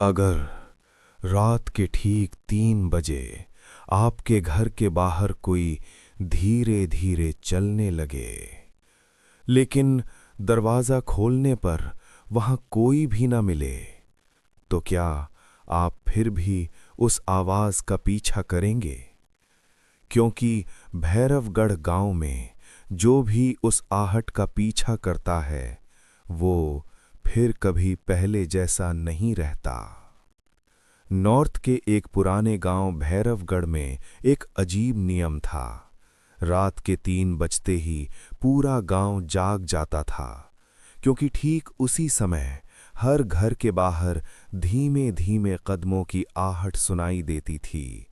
अगर रात के ठीक 3 बजे आपके घर के बाहर कोई धीरे धीरे चलने लगे, लेकिन दरवाज़ा खोलने पर वहां कोई भी न मिले, तो क्या आप फिर भी उस आवाज़ का पीछा करेंगे? क्योंकि भैरवगढ़ गांव में जो भी उस आहट का पीछा करता है, वो फिर कभी पहले जैसा नहीं रहता। नॉर्थ के एक पुराने गांव भैरवगढ़ में एक अजीब नियम था। रात के 3 बजते ही पूरा गांव जाग जाता था, क्योंकि ठीक उसी समय हर घर के बाहर धीमे धीमे कदमों की आहट सुनाई देती थी।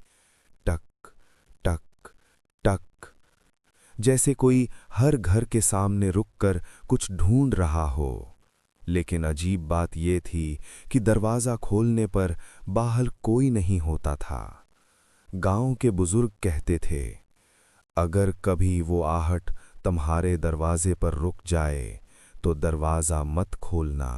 टक टक टक, जैसे कोई हर घर के सामने रुककर कुछ ढूंढ रहा हो। लेकिन अजीब बात यह थी कि दरवाज़ा खोलने पर बाहर कोई नहीं होता था। गांव के बुजुर्ग कहते थे, अगर कभी वो आहट तुम्हारे दरवाजे पर रुक जाए तो दरवाज़ा मत खोलना।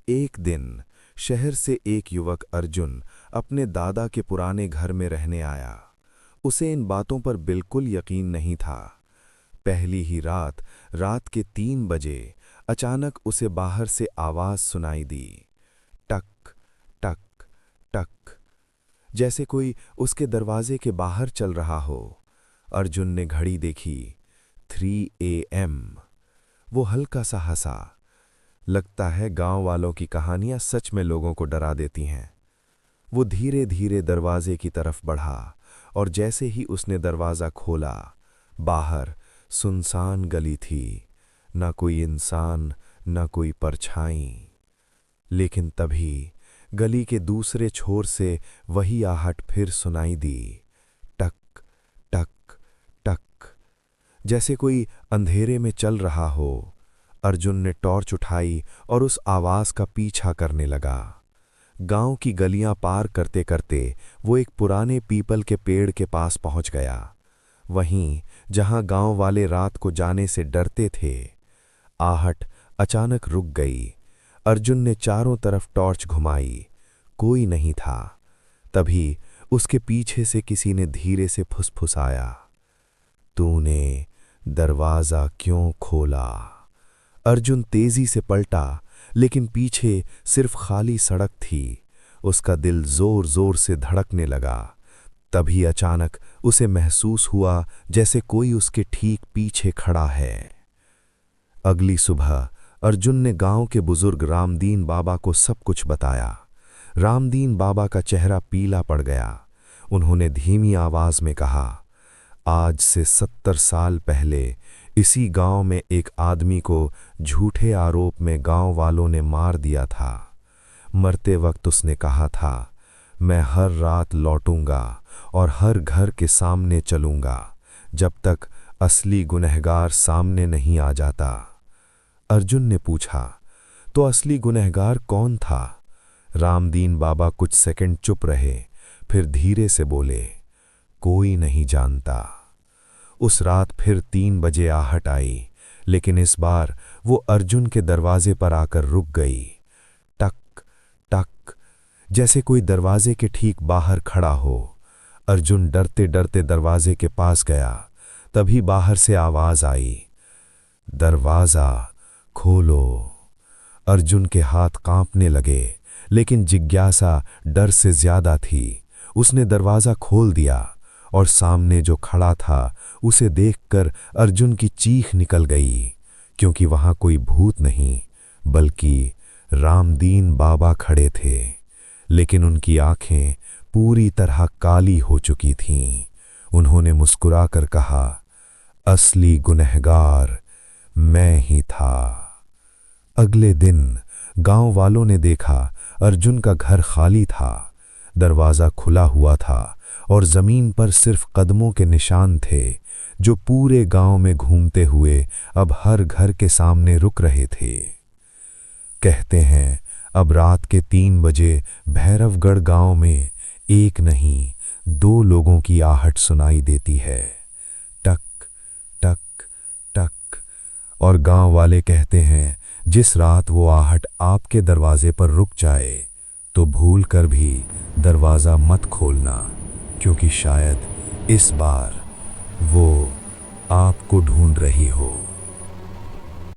एक दिन शहर से एक युवक अर्जुन अपने दादा के पुराने घर में रहने आया। उसे इन बातों पर बिल्कुल यकीन नहीं था। पहली ही रात के 3 बजे अचानक उसे बाहर से आवाज़ सुनाई दी, टक टक टक, जैसे कोई उसके दरवाजे के बाहर चल रहा हो। अर्जुन ने घड़ी देखी, 3 AM। वो हल्का सा हंसा। लगता है गांव वालों की कहानियां सच में लोगों को डरा देती हैं। वो धीरे धीरे दरवाजे की तरफ बढ़ा और जैसे ही उसने दरवाज़ा खोला, बाहर सुनसान गली थी, न कोई इंसान, न कोई परछाई। लेकिन तभी गली के दूसरे छोर से वही आहट फिर सुनाई दी, टक टक टक, जैसे कोई अंधेरे में चल रहा हो। अर्जुन ने टॉर्च उठाई और उस आवाज़ का पीछा करने लगा। गांव की गलियां पार करते करते वो एक पुराने पीपल के पेड़ के पास पहुंच गया। वहीं जहां गांव वाले रात को जाने से डरते थे। आहट अचानक रुक गई। अर्जुन ने चारों तरफ टॉर्च घुमाई, कोई नहीं था। तभी उसके पीछे से किसी ने धीरे से फुसफुसाया, तूने दरवाज़ा क्यों खोला? अर्जुन तेजी से पलटा, लेकिन पीछे सिर्फ खाली सड़क थी। उसका दिल जोर जोर से धड़कने लगा। तभी अचानक उसे महसूस हुआ जैसे कोई उसके ठीक पीछे खड़ा है। अगली सुबह अर्जुन ने गांव के बुजुर्ग रामदीन बाबा को सब कुछ बताया। रामदीन बाबा का चेहरा पीला पड़ गया। उन्होंने धीमी आवाज में कहा, आज से 70 साल पहले इसी गांव में एक आदमी को झूठे आरोप में गांव वालों ने मार दिया था। मरते वक्त उसने कहा था, मैं हर रात लौटूंगा और हर घर के सामने चलूंगा जब तक असली गुनहगार सामने नहीं आ जाता। अर्जुन ने पूछा, तो असली गुनहगार कौन था? रामदीन बाबा कुछ सेकंड चुप रहे, फिर धीरे से बोले, कोई नहीं जानता। उस रात फिर 3 बजे आहट आई, लेकिन इस बार वो अर्जुन के दरवाजे पर आकर रुक गई। टक टक, जैसे कोई दरवाजे के ठीक बाहर खड़ा हो। अर्जुन डरते डरते दरवाजे के पास गया। तभी बाहर से आवाज आई, दरवाज़ा खोलो। अर्जुन के हाथ कांपने लगे, लेकिन जिज्ञासा डर से ज्यादा थी। उसने दरवाज़ा खोल दिया और सामने जो खड़ा था उसे देखकर अर्जुन की चीख निकल गई, क्योंकि वहां कोई भूत नहीं बल्कि रामदीन बाबा खड़े थे। लेकिन उनकी आंखें पूरी तरह काली हो चुकी थीं। उन्होंने मुस्कुराकर कहा, असली गुनहगार मैं ही था। अगले दिन गांव वालों ने देखा अर्जुन का घर खाली था। दरवाज़ा खुला हुआ था और ज़मीन पर सिर्फ कदमों के निशान थे, जो पूरे गांव में घूमते हुए अब हर घर के सामने रुक रहे थे। कहते हैं, अब रात के 3 बजे भैरवगढ़ गांव में एक नहीं 2 लोगों की आहट सुनाई देती है, टक टक टक। और गांव वाले कहते हैं, जिस रात वो आहट आपके दरवाजे पर रुक जाए तो भूल कर भी दरवाज़ा मत खोलना, क्योंकि शायद इस बार वो आपको ढूंढ रही हो।